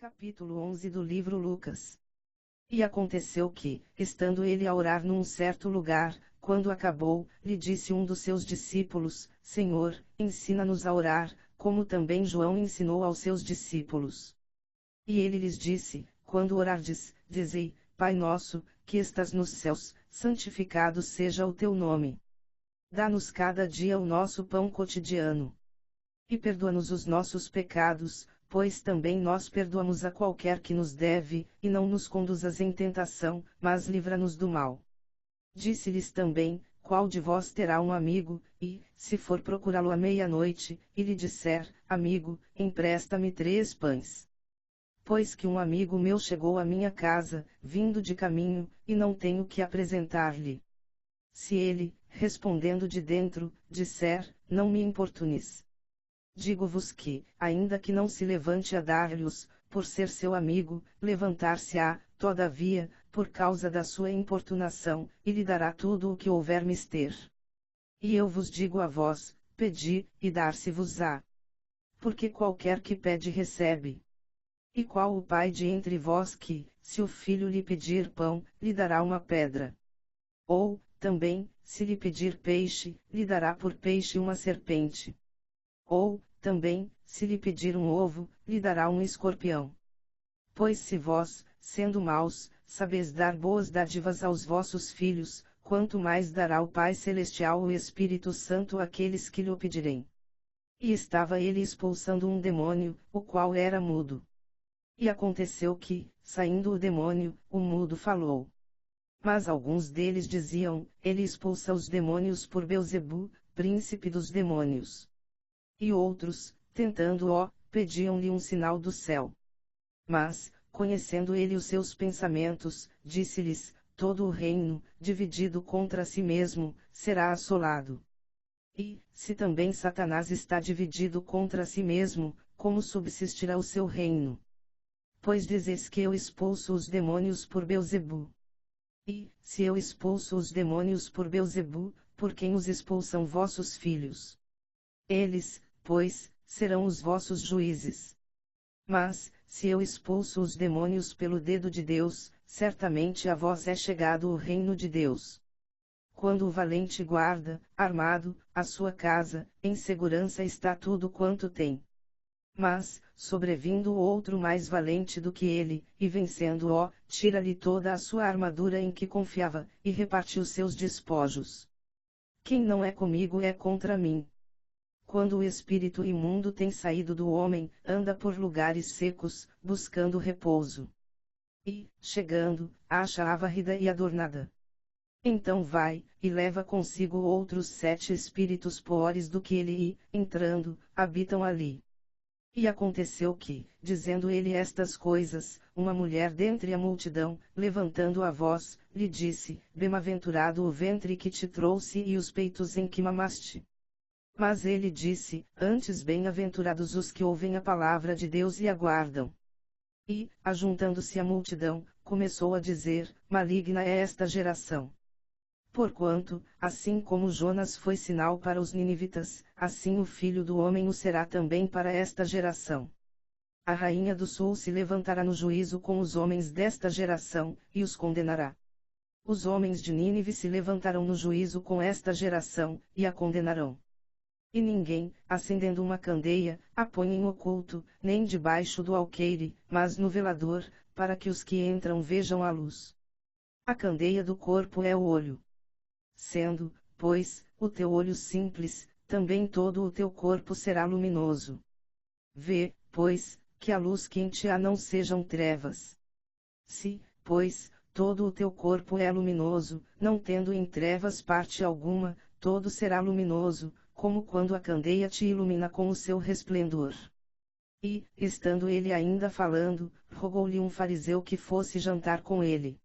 Capítulo 11 do livro Lucas. E aconteceu que, estando ele a orar num certo lugar, quando acabou, lhe disse um dos seus discípulos: Senhor, ensina-nos a orar, como também João ensinou aos seus discípulos. E ele lhes disse: Quando orardes, dizei: Pai nosso, que estás nos céus, santificado seja o teu nome. Dá-nos cada dia o nosso pão cotidiano. E perdoa-nos os nossos pecados, pois também nós perdoamos a qualquer que nos deve, e não nos conduzas em tentação, mas livra-nos do mal. Disse-lhes também: Qual de vós terá um amigo, e, se for procurá-lo à meia-noite, e lhe disser: Amigo, empresta-me 3 pães? Pois que um amigo meu chegou à minha casa, vindo de caminho, e não tenho que apresentar-lhe. Se ele, respondendo de dentro, disser: Não me importunes. Digo-vos que, ainda que não se levante a dar-lhes, por ser seu amigo, levantar-se-á, todavia, por causa da sua importunação, e lhe dará tudo o que houver mister. E eu vos digo a vós: pedi, e dar-se-vos-á. Porque qualquer que pede recebe. E qual o pai de entre vós que, se o filho lhe pedir pão, lhe dará uma pedra? Ou, também, se lhe pedir peixe, lhe dará por peixe uma serpente? Ou, também, se lhe pedir um ovo, lhe dará um escorpião? Pois se vós, sendo maus, sabeis dar boas dádivas aos vossos filhos, quanto mais dará o Pai Celestial o Espírito Santo àqueles que lhe o pedirem. E estava ele expulsando um demônio, o qual era mudo. E aconteceu que, saindo o demônio, o mudo falou. Mas alguns deles diziam: Ele expulsa os demônios por Belzebu, príncipe dos demônios. E outros, tentando-o, pediam-lhe um sinal do céu. Mas, conhecendo ele os seus pensamentos, disse-lhes: Todo o reino, dividido contra si mesmo, será assolado. E, se também Satanás está dividido contra si mesmo, como subsistirá o seu reino? Pois dizes que eu expulso os demônios por Belzebu. E, se eu expulso os demônios por Belzebu, por quem os expulsam vossos filhos? Eles, pois, serão os vossos juízes. Mas, se eu expulso os demônios pelo dedo de Deus, certamente a vós é chegado o reino de Deus. Quando o valente guarda, armado, a sua casa, em segurança está tudo quanto tem. Mas, sobrevindo outro mais valente do que ele, e vencendo-o, tira-lhe toda a sua armadura em que confiava, e reparte os seus despojos. Quem não é comigo é contra mim. Quando o espírito imundo tem saído do homem, anda por lugares secos, buscando repouso. E, chegando, acha-a varrida e adornada. Então vai, e leva consigo outros 7 espíritos piores do que ele e, entrando, habitam ali. E aconteceu que, dizendo ele estas coisas, uma mulher dentre a multidão, levantando a voz, lhe disse: Bem-aventurado o ventre que te trouxe e os peitos em que mamaste. Mas ele disse: Antes bem-aventurados os que ouvem a palavra de Deus e aguardam. E, ajuntando-se a multidão, começou a dizer: Maligna é esta geração. Porquanto, assim como Jonas foi sinal para os ninivitas, assim o Filho do Homem o será também para esta geração. A rainha do sul se levantará no juízo com os homens desta geração, e os condenará. Os homens de Nínive se levantarão no juízo com esta geração, e a condenarão. E ninguém, acendendo uma candeia, a põe em oculto, nem debaixo do alqueire, mas no velador, para que os que entram vejam a luz. A candeia do corpo é o olho. Sendo, pois, o teu olho simples, também todo o teu corpo será luminoso. Vê, pois, que a luz que em ti há não sejam trevas. Se, pois, todo o teu corpo é luminoso, não tendo em trevas parte alguma, todo será luminoso, como quando a candeia te ilumina com o seu resplendor. E, estando ele ainda falando, rogou-lhe um fariseu que fosse jantar com ele.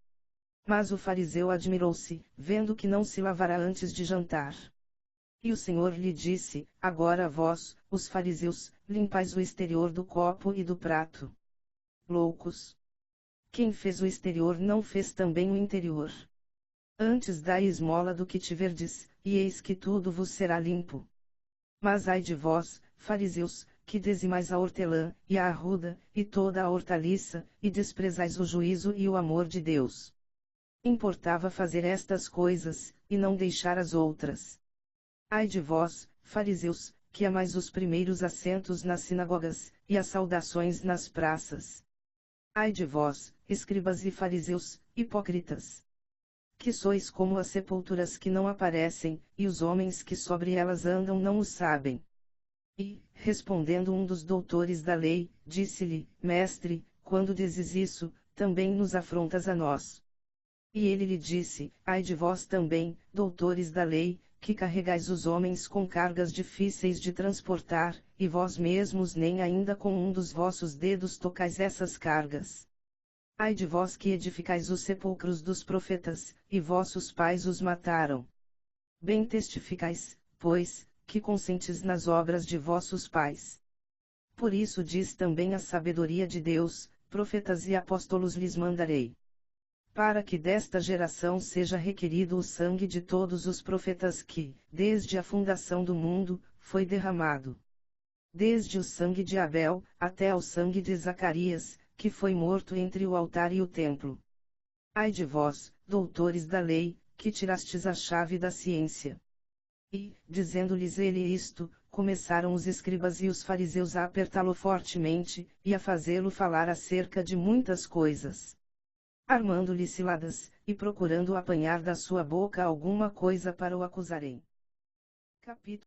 Mas o fariseu admirou-se, vendo que não se lavara antes de jantar. E o Senhor lhe disse: Agora vós, os fariseus, limpais o exterior do copo e do prato. Loucos! Quem fez o exterior não fez também o interior. Antes dai esmola do que tiverdes, e eis que tudo vos será limpo. Mas ai de vós, fariseus, que dizimais a hortelã, e a arruda, e toda a hortaliça, e desprezais o juízo e o amor de Deus. Importava fazer estas coisas, e não deixar as outras. Ai de vós, fariseus, que amais os primeiros assentos nas sinagogas, e as saudações nas praças. Ai de vós, escribas e fariseus, hipócritas! Que sois como as sepulturas que não aparecem, e os homens que sobre elas andam não o sabem. E, respondendo um dos doutores da lei, disse-lhe: Mestre, quando dizes isso, também nos afrontas a nós. E ele lhe disse: Ai de vós também, doutores da lei, que carregais os homens com cargas difíceis de transportar, e vós mesmos nem ainda com um dos vossos dedos tocais essas cargas. Ai de vós que edificais os sepulcros dos profetas, e vossos pais os mataram. Bem testificais, pois, que consentes nas obras de vossos pais. Por isso diz também a sabedoria de Deus: profetas e apóstolos lhes mandarei. Para que desta geração seja requerido o sangue de todos os profetas que, desde a fundação do mundo, foi derramado. Desde o sangue de Abel, até ao sangue de Zacarias, que foi morto entre o altar e o templo. Ai de vós, doutores da lei, que tirastes a chave da ciência. E, dizendo-lhes ele isto, começaram os escribas e os fariseus a apertá-lo fortemente, e a fazê-lo falar acerca de muitas coisas. Armando-lhe ciladas, e procurando apanhar da sua boca alguma coisa para o acusarem. Capítulo